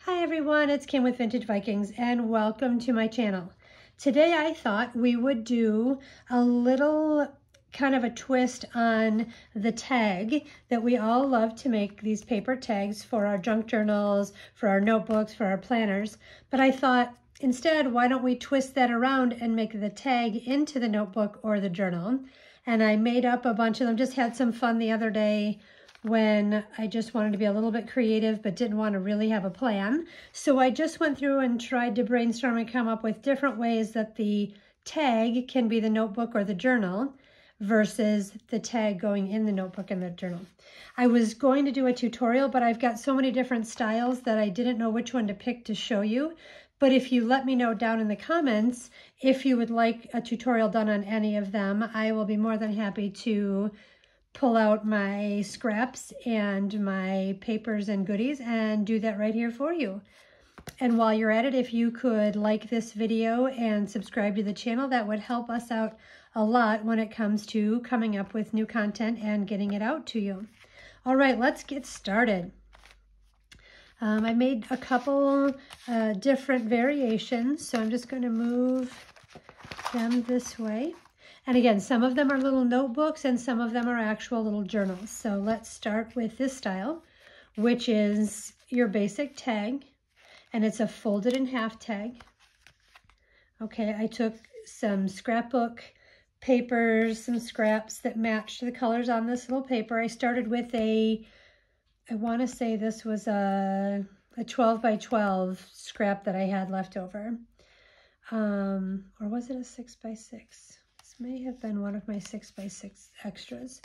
Hi everyone, it's Kim with Vintage Vikings and welcome to my channel. Today I thought we would do a little kind of a twist on the tag that we all love to make, these paper tags for our junk journals, for our notebooks, for our planners. But I thought instead, why don't we twist that around and make the tag into the notebook or the journal? And I made up a bunch of them, just had some fun the other day when I just wanted to be a little bit creative but didn't want to really have a plan. So I just went through and tried to brainstorm and come up with different ways that the tag can be the notebook or the journal versus the tag going in the notebook and the journal. I was going to do a tutorial, but I've got so many different styles that I didn't know which one to pick to show you. But if you let me know down in the comments if you would like a tutorial done on any of them, I will be more than happy to pull out my scraps and my papers and goodies and do that right here for you. And while you're at it, if you could like this video and subscribe to the channel, that would help us out a lot when it comes to coming up with new content and getting it out to you. All right, let's get started. I made a couple different variations, so I'm just going to move them this way. And again, some of them are little notebooks and some of them are actual little journals. So let's start with this style, which is your basic tag, and it's a folded in half tag. Okay, I took some scrapbook papers, some scraps that matched the colors on this little paper. I started with I want to say this was a 12 by 12 scrap that I had left over. Or was it a 6 by 6? May have been one of my 6 by 6 extras.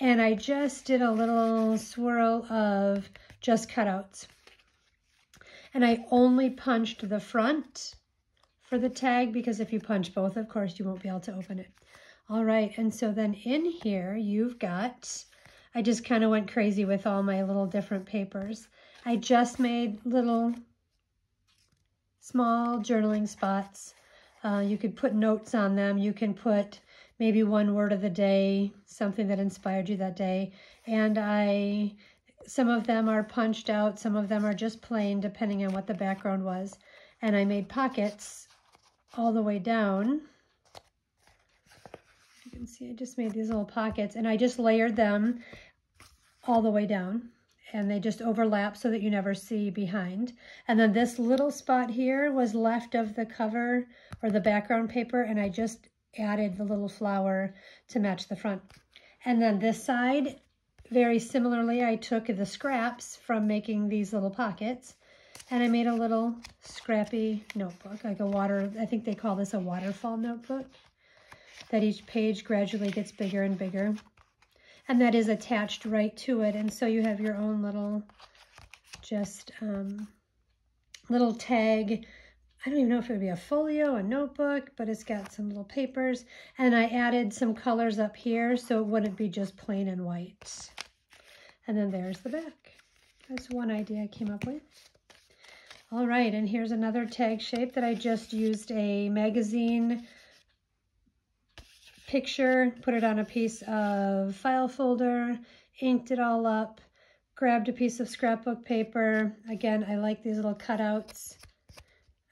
And I just did a little swirl of just cutouts. And I only punched the front for the tag because if you punch both, of course, you won't be able to open it. All right, and so then in here you've got, I just kind of went crazy with all my little different papers. I just made little small journaling spots. You could put notes on them. You can put maybe one word of the day, something that inspired you that day. And some of them are punched out, some of them are just plain, depending on what the background was. And I made pockets all the way down. You can see I just made these little pockets, and I just layered them all the way down. And they just overlap so that you never see behind. And then this little spot here was left of the cover or the background paper, and I just added the little flower to match the front. And then this side, very similarly, I took the scraps from making these little pockets, and I made a little scrappy notebook, like I think they call this a waterfall notebook, that each page gradually gets bigger and bigger. And that is attached right to it. And so you have your own little, just little tag. I don't even know if it would be a folio, a notebook, but it's got some little papers. And I added some colors up here so it wouldn't be just plain and white. And then there's the back. That's one idea I came up with. All right, and here's another tag shape that I just used a magazine picture, put it on a piece of file folder, inked it all up, grabbed a piece of scrapbook paper. Again, I like these little cutouts.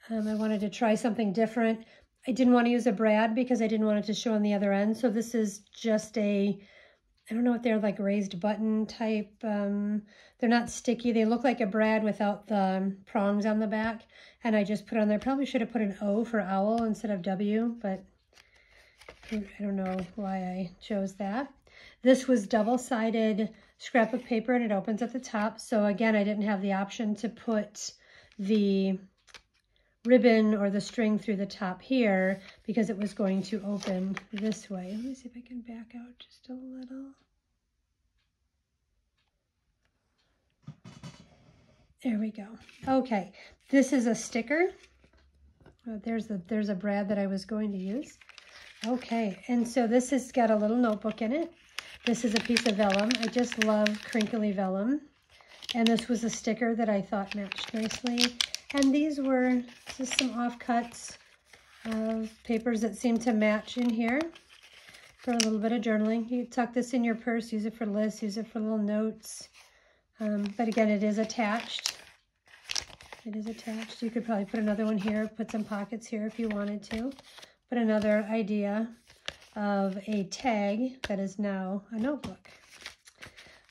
I wanted to try something different. I didn't want to use a brad because I didn't want it to show on the other end. So this is just I don't know if they're like raised button type. They're not sticky. They look like a brad without the prongs on the back. And I just put on there. Probably should have put an O for owl instead of W, but I don't know why I chose that. This was double-sided scrapbook paper, and it opens at the top. So again, I didn't have the option to put the ribbon or the string through the top here because it was going to open this way. Let me see if I can back out just a little. There we go. Okay, this is a sticker. Oh, there's a brad that I was going to use. Okay, and so this has got a little notebook in it. This is a piece of vellum. I just love crinkly vellum. And this was a sticker that I thought matched nicely. And these were just some offcuts of papers that seem to match in here for a little bit of journaling. You tuck this in your purse, use it for lists, use it for little notes. But again, it is attached. It is attached. You could probably put another one here, put some pockets here if you wanted to. But another idea of a tag that is now a notebook.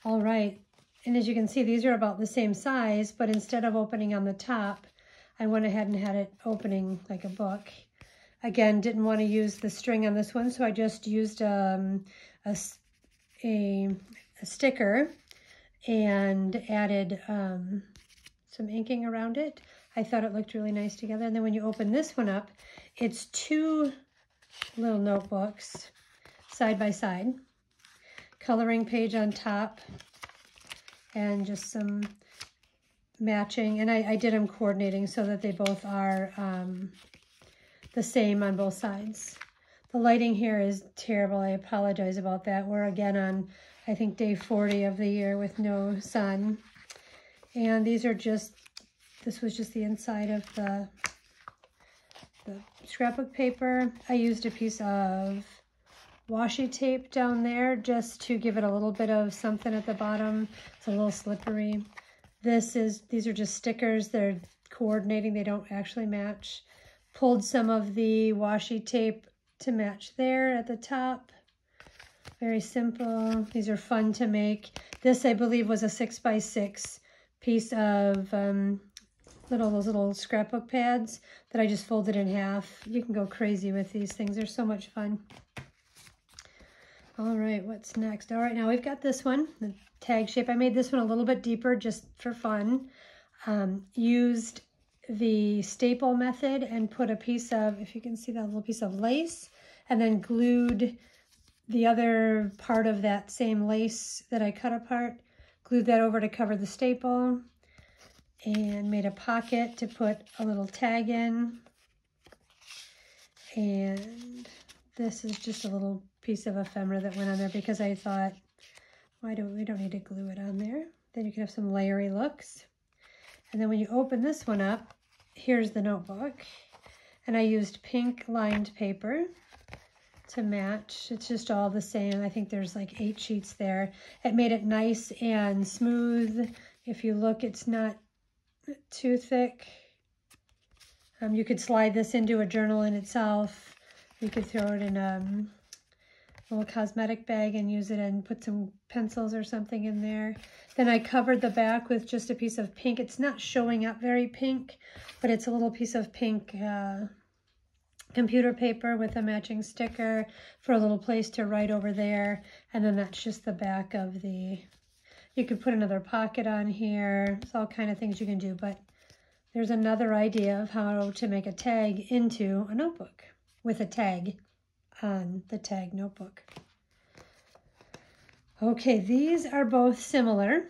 All right, and as you can see, these are about the same size, but instead of opening on the top, I went ahead and had it opening like a book. Again, didn't want to use the string on this one, so I just used a sticker and added some inking around it. I thought it looked really nice together. And then when you open this one up, it's two little notebooks side by side. Coloring page on top and just some matching. And I did them coordinating so that they both are the same on both sides. The lighting here is terrible. I apologize about that. We're again on, I think, day 40 of the year with no sun. And these are just, this was just the inside of the scrapbook paper. I used a piece of washi tape down there just to give it a little bit of something at the bottom. It's a little slippery. These are just stickers. They're coordinating. They don't actually match. Pulled some of the washi tape to match there at the top. Very simple. These are fun to make. This, I believe, was a 6x6 piece of those little scrapbook pads that I just folded in half. You can go crazy with these things. They're so much fun. All right, what's next? All right, now we've got this one, the tag shape. I made this one a little bit deeper just for fun. Used the staple method and put a piece of, if you can see that little piece of lace, and then glued the other part of that same lace that I cut apart, glued that over to cover the staple, and made a pocket to put a little tag in. And this is just a little piece of ephemera that went on there because I thought, we don't need to glue it on there. Then you can have some layery looks. And then when you open this one up, here's the notebook. And I used pink lined paper to match. It's just all the same. I think there's like 8 sheets there. It made it nice and smooth. If you look, it's not too thick. You could slide this into a journal in itself. You could throw it in a little cosmetic bag and use it and put some pencils or something in there. Then I covered the back with just a piece of pink. It's not showing up very pink, but it's a little piece of pink computer paper with a matching sticker for a little place to write over there. And then that's just the back of the, you could put another pocket on here. It's all kind of things you can do, but there's another idea of how to make a tag into a notebook with a tag on the tag notebook. Okay, these are both similar,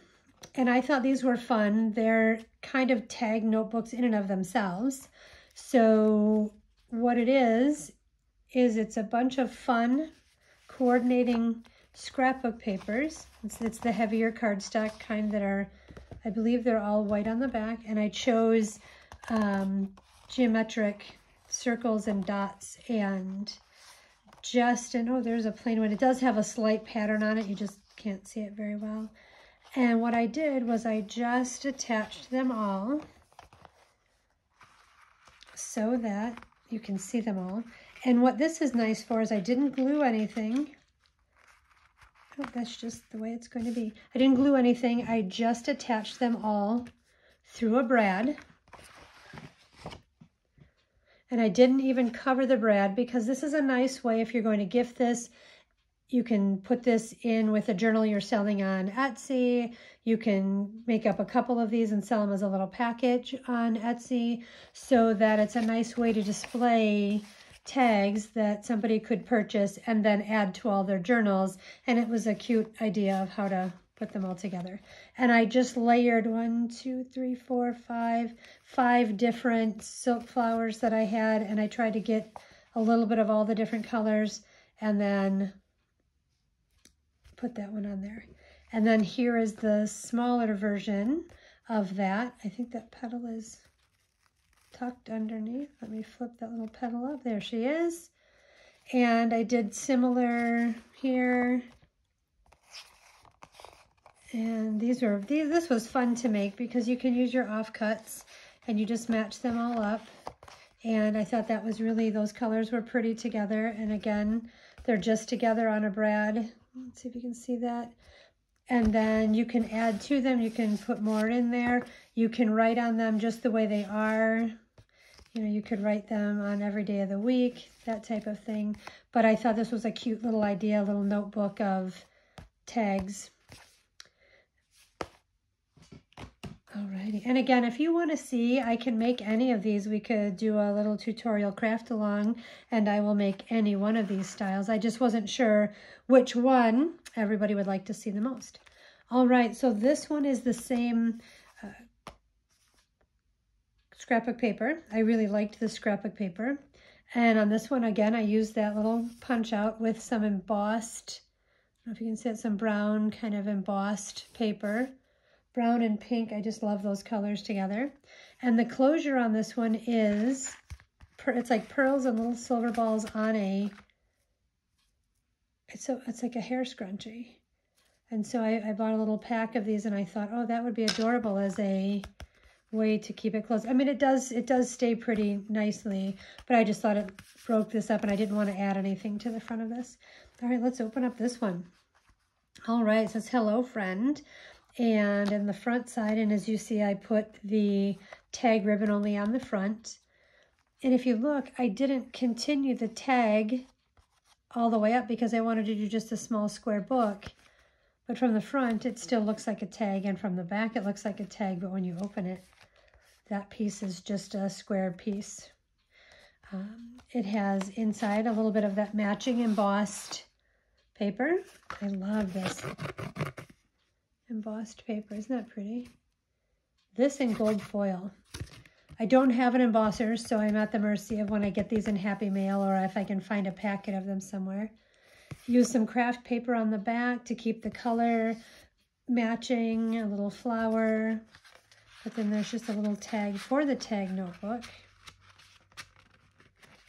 and I thought these were fun. They're kind of tag notebooks in and of themselves. So what it is it's a bunch of fun coordinating scrapbook papers. It's the heavier cardstock kind that are, I believe they're all white on the back, and I chose geometric circles and dots and oh, there's a plain one. It does have a slight pattern on it. You just can't see it very well. And what I did was I just attached them all so that you can see them all. And what this is nice for is I didn't glue anything. Oh, that's just the way it's going to be. I didn't glue anything. I just attached them all through a brad. And I didn't even cover the brad because this is a nice way if you're going to gift this. You can put this in with a journal you're selling on Etsy. You can make up a couple of these and sell them as a little package on Etsy so that it's a nice way to display tags that somebody could purchase and then add to all their journals. And it was a cute idea of how to put them all together. And I just layered 5 different silk flowers that I had, and I tried to get a little bit of all the different colors and then put that one on there. And then here is the smaller version of that. I think that petal is tucked underneath. Let me flip that little petal up. There she is. And I did similar here. And this was fun to make because you can use your offcuts and you just match them all up. And I thought that was really, those colors were pretty together. And again, they're just together on a brad. Let's see if you can see that. And then you can add to them. You can put more in there. You can write on them just the way they are. You know, you could write them on every day of the week, that type of thing. But I thought this was a cute little idea, a little notebook of tags. Alrighty, and again, if you want to see, I can make any of these. We could do a little tutorial craft along, and I will make any one of these styles. I just wasn't sure which one everybody would like to see the most. All right, so this one is the same scrapbook paper. I really liked this scrapbook paper. And on this one, again, I used that little punch out with some embossed, I don't know if you can see it, some brown kind of embossed paper. Brown and pink, I just love those colors together. And the closure on this one is, it's like pearls and little silver balls on a, it's like a hair scrunchie. And so I bought a little pack of these, and I thought, oh, that would be adorable as a way to keep it closed. I mean, it does stay pretty nicely, but I just thought it broke this up, and I didn't want to add anything to the front of this. All right, let's open up this one. All right, it says, hello, friend. And in the front side, and as you see, I put the tag ribbon only on the front. And if you look, I didn't continue the tag all the way up because I wanted to do just a small square book. But from the front, it still looks like a tag, and from the back, it looks like a tag, but when you open it, that piece is just a square piece. It has inside a little bit of that matching embossed paper. I love this embossed paper. Isn't that pretty? This in gold foil. I don't have an embosser, so I'm at the mercy of when I get these in Happy Mail or if I can find a packet of them somewhere. Use some craft paper on the back to keep the color matching, a little flower. But then there's just a little tag for the tag notebook.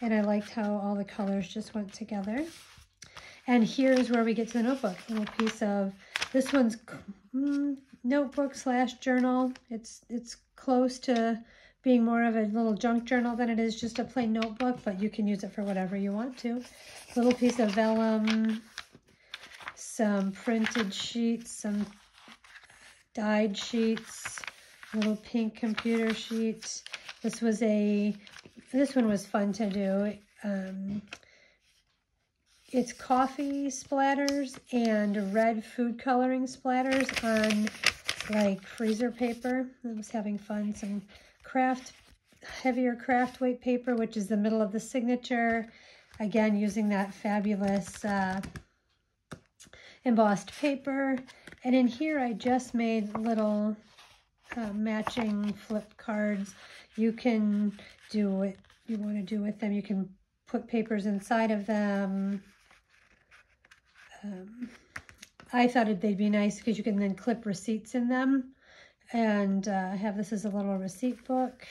And I liked how all the colors just went together. And here's where we get to the notebook. A little piece of, this one's notebook /, journal. It's close to being more of a little junk journal than it is just a plain notebook, but you can use it for whatever you want to. A little piece of vellum, some printed sheets, some dyed sheets, a little pink computer sheet. This one was fun to do. It's coffee splatters and red food coloring splatters on like freezer paper. I was having fun. Some heavier craft weight paper, which is the middle of the signature. Again, using that fabulous embossed paper. And in here, I just made little matching flip cards. You can do what you want to do with them. You can put papers inside of them. I thought they'd be nice because you can then clip receipts in them. And have this as a little receipt book.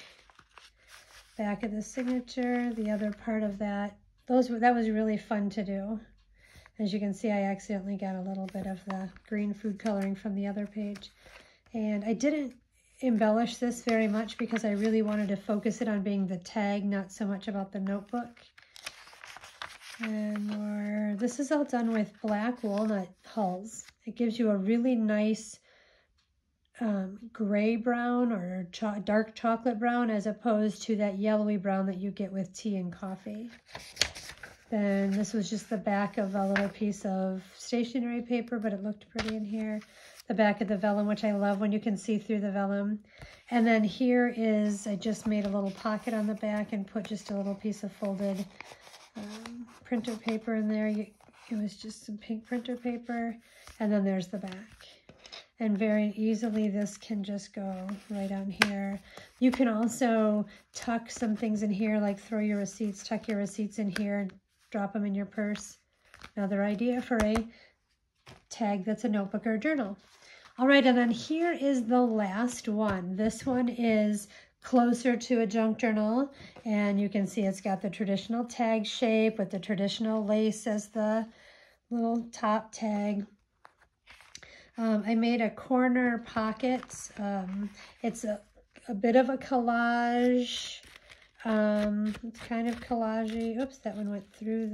Back of the signature, the other part of that. That was really fun to do. As you can see, I accidentally got a little bit of the green food coloring from the other page. And I didn't embellish this very much because I really wanted to focus it on being the tag, not so much about the notebook. And this is all done with black walnut hulls. It gives you a really nice gray brown or dark chocolate brown as opposed to that yellowy brown that you get with tea and coffee. Then this was just the back of a little piece of stationery paper, but it looked pretty in here. The back of the vellum, which I love when you can see through the vellum. And then here is, I just made a little pocket on the back and put just a little piece of folded printer paper in there. It was just some pink printer paper. And then there's the back. And very easily this can just go right on here. You can also tuck some things in here, like throw your receipts, tuck your receipts in here, and drop them in your purse. Another idea for a tag that's a notebook or a journal. All right, and then here is the last one. This one is closer to a junk journal, and you can see it's got the traditional tag shape with the traditional lace as the little top tag. I made a corner pocket. It's a bit of a collage. It's kind of collagey. Oops, that one went through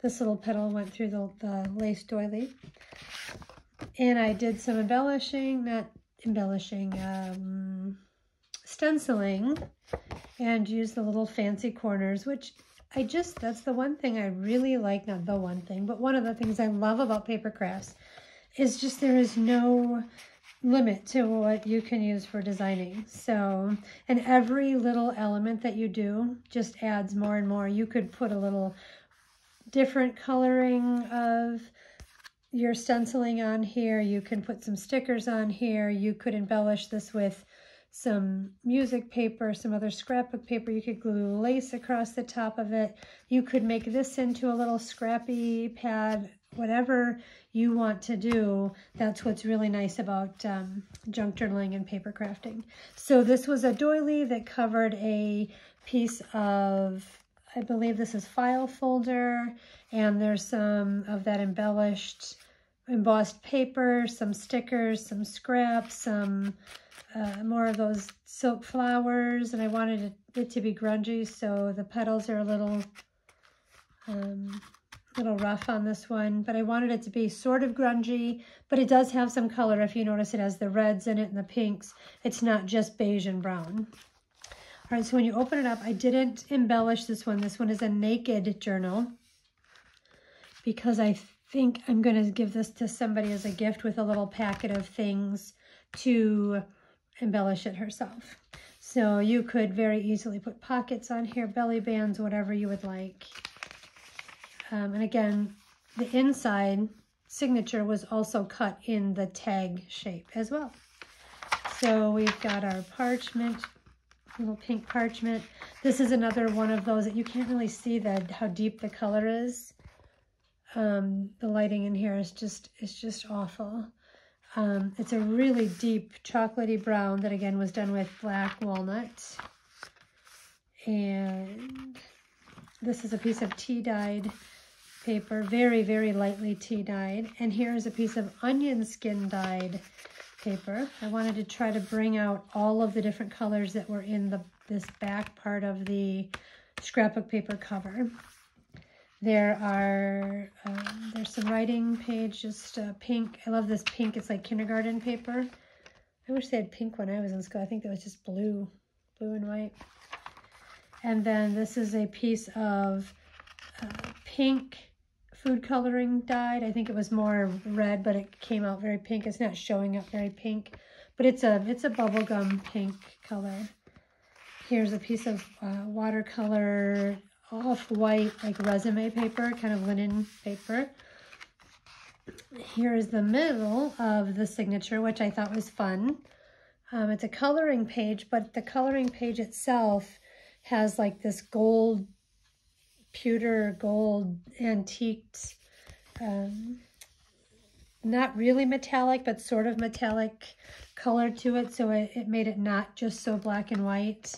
this little petal went through the lace doily. And I did some stenciling, and used the little fancy corners, which that's the one thing I really like, not the one thing, but one of the things I love about paper crafts is just there is no limit to what you can use for designing. So, and every little element that you do just adds more and more. You could put a little different coloring of your stenciling on here. You can put some stickers on here. You could embellish this with some music paper, some other scrapbook paper. You could glue lace across the top of it. You could make this into a little scrappy pad, whatever you want to do. That's what's really nice about junk journaling and paper crafting. So this was a doily that covered a piece of, I believe this is file folder, and there's some of that embellished embossed paper, some stickers, some scraps, some more of those silk flowers, and I wanted it to be grungy, so the petals are a little rough on this one, but I wanted it to be sort of grungy, but it does have some color. If you notice, it has the reds in it and the pinks. It's not just beige and brown. All right, so when you open it up, I didn't embellish this one. This one is a naked journal because I think I'm going to give this to somebody as a gift with a little packet of things to embellish it herself. So you could very easily put pockets on here, belly bands, whatever you would like. And again, the inside signature was also cut in the tag shape as well. So we've got our parchment, little pink parchment. This is another one of those that you can't really see how deep the color is. The lighting in here is just awful. It's a really deep chocolatey brown that again was done with black walnut. And this is a piece of tea dyed paper, very, very lightly tea dyed. And here is a piece of onion skin dyed paper. I wanted to try to bring out all of the different colors that were in this back part of the scrapbook paper cover. There's some writing page, just pink. I love this pink. It's like kindergarten paper. I wish they had pink when I was in school. I think that was just blue and white. And then this is a piece of pink food coloring dyed. I think it was more red, but it came out very pink. It's not showing up very pink, but it's a bubblegum pink color. Here's a piece of watercolor off-white, like resume paper, kind of linen paper. Here is the middle of the signature, which I thought was fun. It's a coloring page, but the coloring page itself has like this gold, pewter gold antiqued, not really metallic, but sort of metallic color to it. So it made it not just so black and white.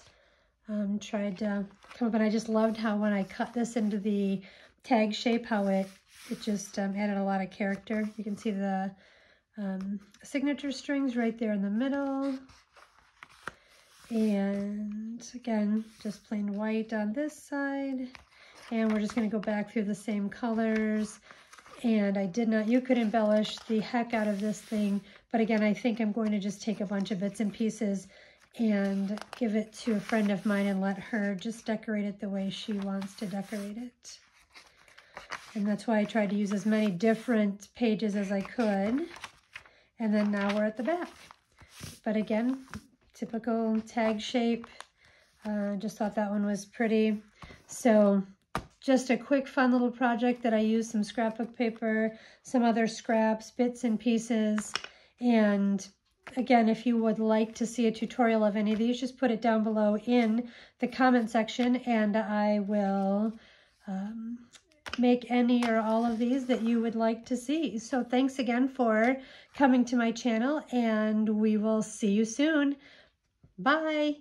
Tried to come up, and I just loved how when I cut this into the tag shape, how it just added a lot of character. You can see the signature strings right there in the middle. And again, just plain white on this side. And we're just going to go back through the same colors. And you could embellish the heck out of this thing. But again, I think I'm going to just take a bunch of bits and pieces and give it to a friend of mine and let her just decorate it the way she wants to decorate it. And that's why I tried to use as many different pages as I could. And then now we're at the back. But again, typical tag shape. Just thought that one was pretty. So just a quick fun little project that I used some scrapbook paper, some other scraps, bits and pieces. And again, if you would like to see a tutorial of any of these, just put it down below in the comment section, and I will make any or all of these that you would like to see. So thanks again for coming to my channel, and we will see you soon. Bye.